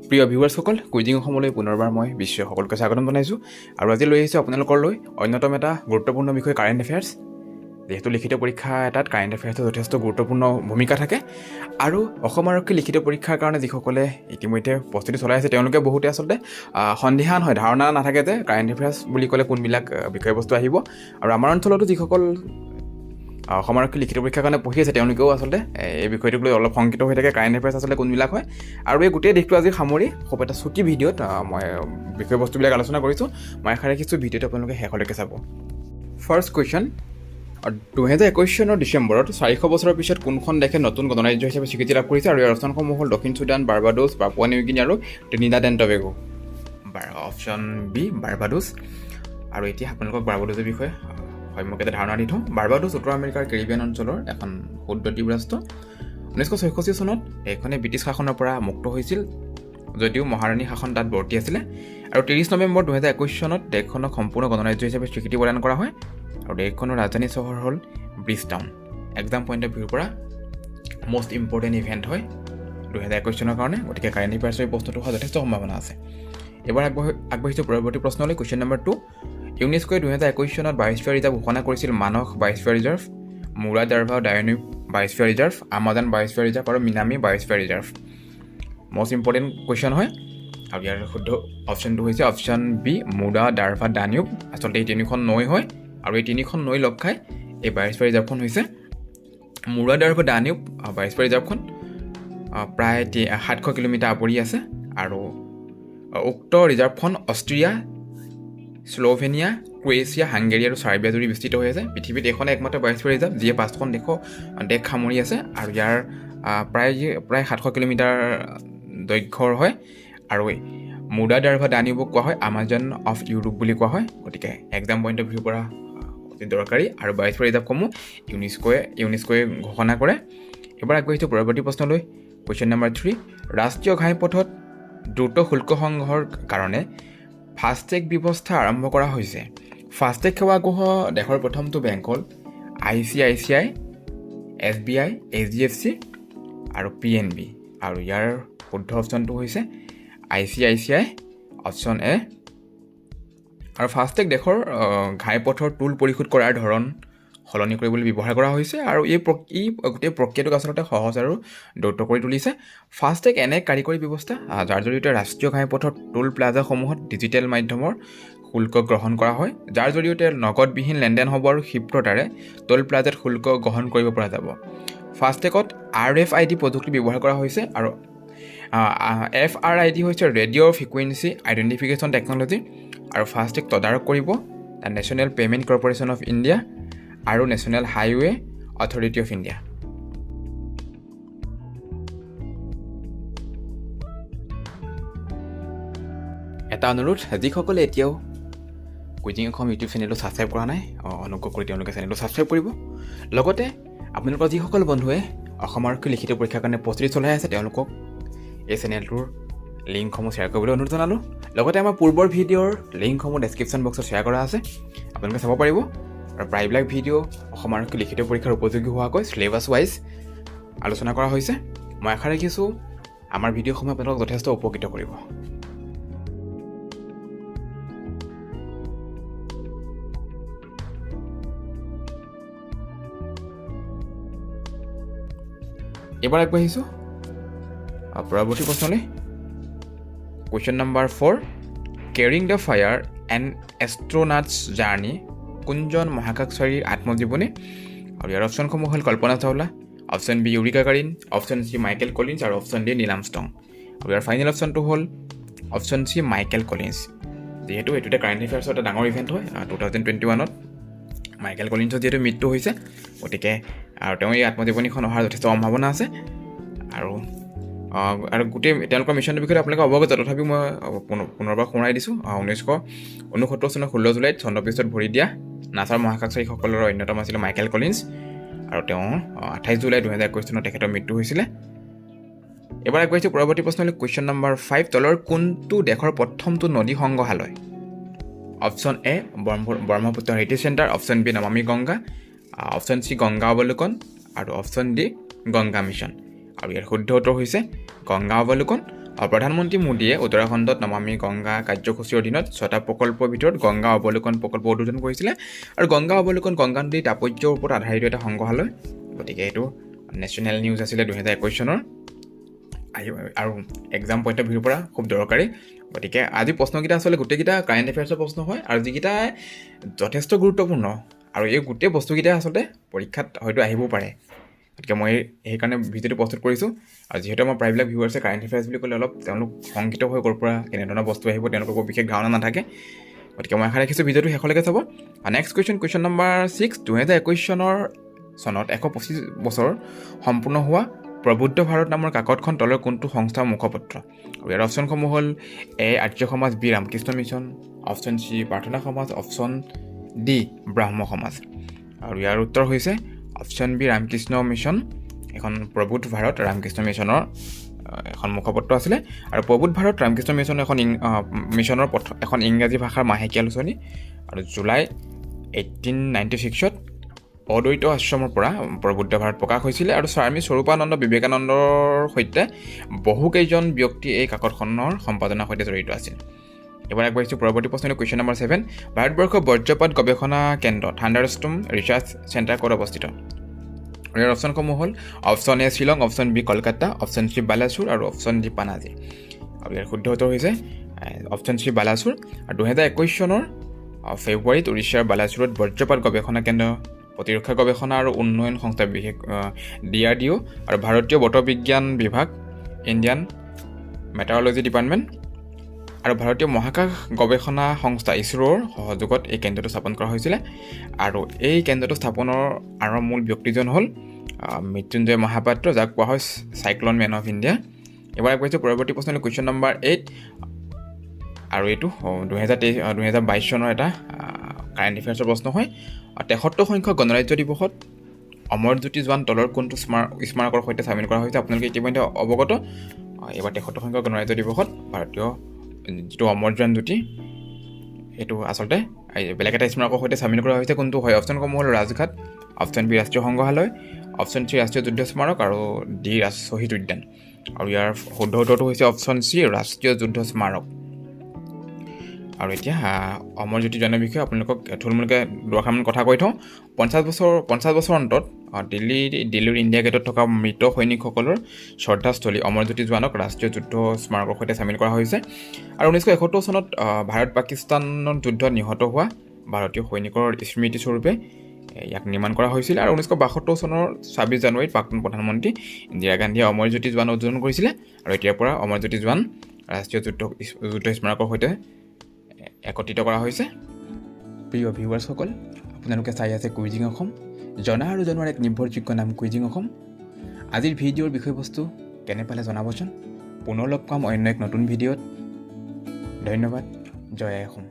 প্ৰিয় ভিউৱাৰ্ছসকল, কুইজিং অসমলৈ পুনৰবাৰ মই বিশ্ব সকলোকে স্বাগতম জনাইছোঁ আৰু আজি লৈ আহিছোঁ আপোনালোকলৈ অন্যতম এটা গুৰুত্বপূৰ্ণ বিষয় কাৰেণ্ট এফেয়াৰ্ছ। যিহেতু লিখিত পৰীক্ষা এটাত কাৰেণ্ট এফেয়াৰ্ছৰ যথেষ্ট গুৰুত্বপূৰ্ণ ভূমিকা থাকে আৰু অসম আৰক্ষী লিখিত পৰীক্ষাৰ কাৰণে যিসকলে ইতিমধ্যে প্ৰস্তুতি চলাই আছে তেওঁলোকে বহুতে আচলতে সন্দিহান হয়, ধাৰণা নাথাকে যে কাৰেণ্ট এফেয়াৰ্ছ বুলি ক'লে কোনবিলাক বিষয়বস্তু আহিব। আৰু আমাৰ অঞ্চলতো যিসকল অসম আৰক্ষী লিখিত পৰীক্ষাৰ কাৰণে পঢ়ি আছে তেওঁলোকেও আচলতে এই বিষয়টোক লৈ অলপ শংকিত হৈ থাকে, কাৰেণ্ট এফেয়াৰ্ছ আচলতে কোনবিলাক হয়। আৰু এই গোটেই দিশটো আজি সামৰি খুব এটা চুটি ভিডিঅ'ত মই বিষয়বস্তুবিলাক আলোচনা কৰিছোঁ। মই আশা ৰাখিছোঁ ভিডিঅ'টো আপোনালোকে শেষলৈকে চাব। ফাৰ্ষ্ট কুৱেশ্যন, 2021 চনৰ ডিচেম্বৰত 400 বছৰৰ পিছত কোনখন দেশে নতুন গণৰাজ্য হিচাপে স্বীকৃতি লাভ কৰিছে? আৰু ইয়াৰ অপশ্যনসমূহ হ'ল দক্ষিণ Sudan, Barbados, Papua New Guinea আৰু Trinidad and Tobago. Option B Barbados. আৰু এতিয়া আপোনালোকক বাৰ্বাডোছৰ বিষয়ে সম্যক এটা ধাৰণা দি থওঁ। বাৰ্বাডোছ উত্তৰ আমেৰিকাৰ কেৰিবিয়ান অঞ্চলৰ এখন ক্ষুদ্ৰ দ্বীপ ৰাষ্ট্ৰ। 1966 চনত এইখনে ব্ৰিটিছ শাসনৰ পৰা মুক্ত হৈছিল, যদিও মহাৰাণী শাসন তাত বৰ্তি আছিলে। আৰু 30 নৱেম্বৰ 2021 চনত দেশখনক সম্পূৰ্ণ গণৰাজ্য হিচাপে স্বীকৃতি প্ৰদান কৰা হয়। আৰু দেশখনৰ ৰাজধানী চহৰ হ'ল ব্ৰিজটাউন। এক্সাম পইণ্ট অফ ভিউৰ পৰা মষ্ট ইম্পৰ্টেণ্ট ইভেণ্ট হয় 2021 চনৰ কাৰণে, গতিকে কাৰেণ্ট এফেয়াৰ্ছৰ এই প্ৰশ্নটো হোৱাৰ যথেষ্ট সম্ভাৱনা আছে। এবাৰ আগবাঢ়িছোঁ পৰৱৰ্তী প্ৰশ্নলৈ। কুৱেশ্যন নম্বৰ 2, ইউনেস্কোৱে 2021 চনত বায়োস্ফিয়াৰ ৰিজাৰ্ভ ঘোষণা কৰিছিল মানস বায়োস্ফিয়াৰ ৰিজাৰ্ভ, মুৰা ডাৰ্ভা ডায়নিব বায়োস্ফিয়াৰ ৰিজাৰ্ভ, আমাজন বায়োস্ফিয়াৰ ৰিজাৰ্ভ আৰু Minami বায়োস্ফিয়াৰ reserve. Most important question হয়। আৰু ইয়াৰ শুদ্ধ অপশ্যনটো হৈছে অপশ্যন বি মুৰা ডাৰ্ভা ডানিউব। আচলতে এই তিনিখন নৈ হয় আৰু এই তিনিখন নৈ লগ খাই এই বায়োস্ফিয়াৰ ৰিজাৰ্ভখন হৈছে। মুৰা ডাৰ্ভা ডানিউব বায়োস্ফিয়াৰ ৰিজাৰ্ভখন প্ৰায় 700 কিলোমিটাৰ আৱৰি আছে আৰু উক্ত ৰিজাৰ্ভখন অষ্ট্ৰিয়া, স্লোভেনিয়া, ক্ৰ'ৱেছিয়া, হাংগেৰী আৰু চাৰ্বিয়া জুৰি বিস্তৃত হৈ আছে। পৃথিৱীত এইখনে একমাত্ৰ বায়োস্ফিয়াৰ ৰিজাৰ্ভ যিয়ে 5খন দেশ সামৰি আছে আৰু ইয়াৰ প্ৰায় 700 কিলোমিটাৰ দৈৰ্ঘ্যৰ হয়। আৰু মুৰা ডাৰ্ভা ডানিউবক কোৱা হয় আমাজন অফ ইউৰোপ বুলি কোৱা হয়। গতিকে এক্সাম পইণ্ট অফ ভিউৰ পৰা অতি দৰকাৰী। আৰু বায়োস্ফিয়াৰ ৰিজাৰ্ভসমূহ ইউনেস্কোৱে ঘোষণা কৰে। এবাৰ আগবাঢ়িছোঁ পৰৱৰ্তী প্ৰশ্নলৈ। কুৱেশ্যন নম্বৰ 3, ৰাষ্ট্ৰীয় ঘাইপথত দ্ৰুত শুল্ক সংগ্ৰহৰ কাৰণে ফাষ্টেগ ব্যৱস্থা আৰম্ভ কৰা হৈছে। ফাষ্টেগ সেৱা আগবঢ়োৱা দেশৰ প্ৰথমটো বেংক হ'ল ICICI, SBI, HDFC আৰু PNB। আৰু ইয়াৰ শুদ্ধ অপশ্যনটো হৈছে ICICI, অপশ্যন এ। আৰু ফাষ্টেগ দেশৰ ঘাইপথৰ টোল পৰিশোধ কৰাৰ ধৰণ সলনি কৰিবলৈ ব্যৱহাৰ কৰা হৈছে আৰু এই গোটেই প্ৰক্ৰিয়াটোক আচলতে সহজ আৰু দ্ৰুত কৰি তুলিছে। ফাষ্টেগ এনে কাৰিকৰী ব্যৱস্থা যাৰ জৰিয়তে ৰাষ্ট্ৰীয় ঘাইপথৰ টোল প্লাজাসমূহত ডিজিটেল মাধ্যমৰ শুল্ক গ্ৰহণ কৰা হয়, যাৰ জৰিয়তে নগদবিহীন লেনদেন হ'ব আৰু ক্ষিপ্ৰতাৰে টোল প্লাজাত শুল্ক গ্ৰহণ কৰিব পৰা যাব। ফাষ্টেগত RFID প্ৰযুক্তি ব্যৱহাৰ কৰা হৈছে আৰু FRID হৈছে ৰেডিঅ' ফ্ৰিকুৱেঞ্চি আইডেণ্টিফিকেশ্যন টেকন'লজি। আৰু ফাষ্টেগ তদাৰক কৰিব the national payment corporation of India আৰু national highway authority of India. এটা অনুৰোধ, যিসকলে এতিয়াও কুইজিং অসম ইউটিউব চেনেলটো ছাবস্ক্ৰাইব কৰা নাই, অনুগ্ৰহ কৰি তেওঁলোকে চেনেলটো ছাবস্ক্ৰাইব কৰিব। লগতে আপোনালোকৰ যিসকল বন্ধুৱে অসম আৰক্ষী লিখিত পৰীক্ষাৰ কাৰণে প্ৰস্তুতি চলাই আছে তেওঁলোকক এই চেনেলটোৰ লিংকসমূহ শ্বেয়াৰ কৰিবলৈ অনুৰোধ জনালোঁ। লগতে আমাৰ পূৰ্বৰ ভিডিঅ'ৰ লিংকসমূহ ডেছক্ৰিপশ্যন বক্সত শ্বেয়াৰ কৰা আছে, আপোনালোকে চাব পাৰিব। আৰু প্ৰায়বিলাক ভিডিঅ' অসম আৰক্ষী লিখিত পৰীক্ষাৰ উপযোগী হোৱাকৈ চিলেবাছ ৱাইজ আলোচনা কৰা হৈছে। মই আশা ৰাখিছোঁ আমাৰ ভিডিঅ'সমূহে আপোনালোকক যথেষ্ট উপকৃত কৰিব। এবাৰ আগবাঢ়িছোঁ পৰৱৰ্তী প্ৰশ্নলৈ। Question number 4, carrying the fire and astronauts journey কোনজন মহাকাশচাৰীৰ আত্মজীৱনী? আৰু ইয়াৰ অপশ্যনসমূহ হ'ল Kalpana Chawla, option B Yuri Gagarin, option C Michael Collins আৰু অপশ্যন ডি নীল আৰ্মষ্ট্ৰং। আৰু ইয়াৰ ফাইনেল অপশ্যনটো হ'ল অপশ্যন চি মাইকেল কলিন্স। যিহেতু এইটো এটা কাৰেণ্ট এফেয়াৰ্ছৰ এটা ডাঙৰ ইভেণ্ট হয়, 2021ত মাইকেল কলিন্সৰ যিহেতু মৃত্যু হৈছে, গতিকে আৰু তেওঁ এই আত্মজীৱনীখন অহাৰ যথেষ্ট সম্ভাৱনা আছে। আৰু গোটেই তেওঁলোকৰ মিছনটোৰ বিষয়ে আপোনালোকে অৱগত, তথাপিও মই পুনৰবাৰ সোঁৱৰাই দিছোঁ। 1969 চনৰ 16 জুলাইত চন্দ্ৰপৃষ্ঠত ভৰি দিয়া নাছাৰ মহাকাশচাৰীসকলৰ অন্যতম আছিলে মাইকেল কলিন্স। আৰু তেওঁ 28 জুলাই 2021 চনত তেখেতৰ মৃত্যু হৈছিলে। এবাৰ আগবাঢ়িছোঁ পৰৱৰ্তী প্ৰশ্নলৈ। কুৱেশ্যন নম্বৰ 5, তলৰ কোনটো দেশৰ প্ৰথমটো নদী সংগ্ৰহালয়? Option A Brahmaputra heritage centre, option B Namami Gange, option C Ganga Avalokan আৰু অপশ্যন ডি গংগা মিছন। আৰু ইয়াৰ শুদ্ধ উত্তৰ হৈছে গংগা অৱলোকন। প্ৰধানমন্ত্ৰী মোদীয়ে উত্তৰাখণ্ডত নমামি গংগা কাৰ্যসূচীৰ অধীনত 6টা প্ৰকল্পৰ ভিতৰত গংগা অৱলোকন প্ৰকল্প উদ্বোধন কৰিছিলে আৰু গংগা অৱলোকন গংগা নদীৰ তাৎপৰ্যৰ ওপৰত আধাৰিত এটা সংগ্ৰহালয় গতিকে এইটো নেশ্যনেল নিউজ আছিলে 2021 চনৰ আৰু এক্সাম পইণ্ট অফ ভিউৰ পৰা খুব দৰকাৰী গতিকে আজি প্ৰশ্নকেইটা আচলতে গোটেইকেইটা কাৰেণ্ট এফেয়াৰ্ছৰ প্ৰশ্ন হয় আৰু যিকেইটা যথেষ্ট গুৰুত্বপূৰ্ণ আৰু এই গোটেই বস্তুকেইটা আচলতে পৰীক্ষাত হয়তো আহিবও পাৰে গতিকে মই সেইকাৰণে ভিডিঅ'টো প্ৰস্তুত কৰিছোঁ আৰু যিহেতু আমাৰ প্ৰায়বিলাক ভিউৱাৰ্ছে কাৰেণ্ট এফেয়াৰ্ছ বুলি ক'লে অলপ তেওঁলোক শংকিত হৈ ক'ৰ পৰা কেনেধৰণৰ বস্তু আহিব তেওঁলোকৰ বিশেষ ধাৰণা নাথাকে গতিকে মই আশা ৰাখিছোঁ ভিডিঅ'টো শেষলৈকে চাব নেক্সট কুৱেশ্যন নম্বৰ 6 2021 চনত 125 বছৰ সম্পূৰ্ণ হোৱা প্ৰবুদ্ধ ভাৰত নামৰ কাকতখন তলৰ কোনটো সংস্থাৰ মুখপত্ৰ আৰু ইয়াৰ অপশ্যনসমূহ হ'ল A Arya Samaj B Ramakrishna mission option C Prarthana Samaj option D ব্ৰাহ্ম সমাজ আৰু ইয়াৰ উত্তৰ হৈছে অপশ্যন বি ৰামকৃষ্ণ মিছন এখন প্ৰবুদ্ধ ভাৰত ৰামকৃষ্ণ মিছনৰ এখন মুখপত্ৰ আছিলে আৰু প্ৰবুদ্ধ ভাৰত ৰামকৃষ্ণ মিছনৰ মিছনৰ এখন ইংৰাজী ভাষাৰ মাহেকীয়া আলোচনী আৰু জুলাই 1896ত অদ্বৈত আশ্ৰমৰ পৰা প্ৰবুদ্ধ ভাৰত প্ৰকাশ হৈছিলে আৰু স্বামী স্বৰূপানন্দ বিবেকানন্দৰ সৈতে বহুকেইজন ব্যক্তি এই কাকতখনৰ সম্পাদনাৰ সৈতে জড়িত আছিল এবাৰ আগবাঢ়িছোঁ পৰৱৰ্তী প্ৰশ্ন কুৱেশ্যন নম্বৰ 7 ভাৰতবৰ্ষৰ বজ্ৰপাত গৱেষণা কেন্দ্ৰ থাণ্ডাৰষ্টৰ্ম ৰিচাৰ্চ চেণ্টাৰ ক'ত অৱস্থিত ইয়াৰ অপশ্যনসমূহ হ'ল option A Shillong option B Kolkata option C Balachaur আৰু অপশ্যন ডি পানাজী আৰু ইয়াৰ শুদ্ধ উত্তৰ হৈছে অপশ্যন চি বালাচুৰ আৰু 2021 চনৰ ফেব্ৰুৱাৰীত উৰিষ্যাৰ বালাচুৰত বজ্ৰপাত গৱেষণা কেন্দ্ৰ প্ৰতিৰক্ষা গৱেষণা আৰু উন্নয়ন সংস্থা বিশেষ DRDO আৰু ভাৰতীয় বতৰ বিজ্ঞান বিভাগ ইণ্ডিয়ান মেটাৰলজি ডিপাৰ্টমেণ্ট আৰু ভাৰতীয় মহাকাশ গৱেষণা সংস্থা ইছৰোৰ সহযোগত এই কেন্দ্ৰটো স্থাপন কৰা হৈছিলে আৰু এই কেন্দ্ৰটো স্থাপনৰ আৰু মূল ব্যক্তিজন হ'ল মৃত্যুঞ্জয় মহাপাত্ৰ যাক কোৱা হয় চাইক্লন মেন অফ ইণ্ডিয়া এবাৰ আগবাঢ়িছোঁ পৰৱৰ্তী প্ৰশ্ন কুৱেশ্যন নম্বৰ 8 আৰু এইটো 2022 চনৰ এটা কাৰেণ্ট এফেয়াৰ্ছৰ প্ৰশ্ন হয় 73 সংখ্যক গণৰাজ্য দিৱসত অমৰজ্যোতি জোৱান তলৰ কোনটো স্মাৰকৰ সৈতে চামিল কৰা হৈছে আপোনালোকে ইতিমধ্যে অৱগত এইবাৰ 73 সংখ্যক গণৰাজ্য দিৱসত ভাৰতীয় যিটো অমৰ জোৱান জ্যোতি এইটো আচলতে বেলেগ এটা স্মাৰকৰ সৈতে চামিল কৰা হৈছে কোনটো হয় অপশ্যনসমূহ হ'ল ৰাজঘাট অপশ্যন বি ৰাষ্ট্ৰীয় সংগ্ৰহালয় অপশ্যন চি ৰাষ্ট্ৰীয় যুদ্ধ স্মাৰক আৰু ডি শ্বহীদ উদ্যান আৰু ইয়াৰ শুদ্ধ উত্তৰটো হৈছে অপশ্যন চি ৰাষ্ট্ৰীয় যুদ্ধ স্মাৰক আৰু এতিয়া অমৰজ্যোতি জোৱানৰ বিষয়ে আপোনালোকক থুলমূলকৈ দুআষাৰমান কথা কৈ থওঁ 50 বছৰ অন্তত দিল্লীৰ ইণ্ডিয়া গেটত থকা মৃত সৈনিকসকলৰ শ্ৰদ্ধাস্থলী অমৰজ্যোতি জোৱানক ৰাষ্ট্ৰীয় যুদ্ধ স্মাৰকৰ সৈতে চামিল কৰা হৈছে আৰু 1971 চনত ভাৰত পাকিস্তানৰ যুদ্ধত নিহত হোৱা ভাৰতীয় সৈনিকৰ স্মৃতিস্বৰূপে ইয়াক নিৰ্মাণ কৰা হৈছিল আৰু 1972 চনৰ 26 জানুৱাৰীত প্ৰাক্তন প্ৰধানমন্ত্ৰী ইন্দিৰা গান্ধীয়ে অমৰজ্যোতি জোৱান উদ্বোধন কৰিছিলে আৰু এতিয়াৰ পৰা অমৰজ্যোতি জোৱান ৰাষ্ট্ৰীয় যুদ্ধ স্মাৰকৰ সৈতে একত্ৰিত কৰা হৈছে প্ৰিয় ভিউৱাৰ্ছসকল আপোনালোকে চাই আছে কুইজিং অসম জনা আৰু জনোৱাৰ এক নিৰ্ভৰযোগ্য নাম কুইজিং অসম আজিৰ ভিডিঅ'ৰ বিষয়বস্তু কেনে পালে জনাবচোন পুনৰ লগ পাম অন্য এক নতুন ভিডিঅ'ত ধন্যবাদ জয় অসম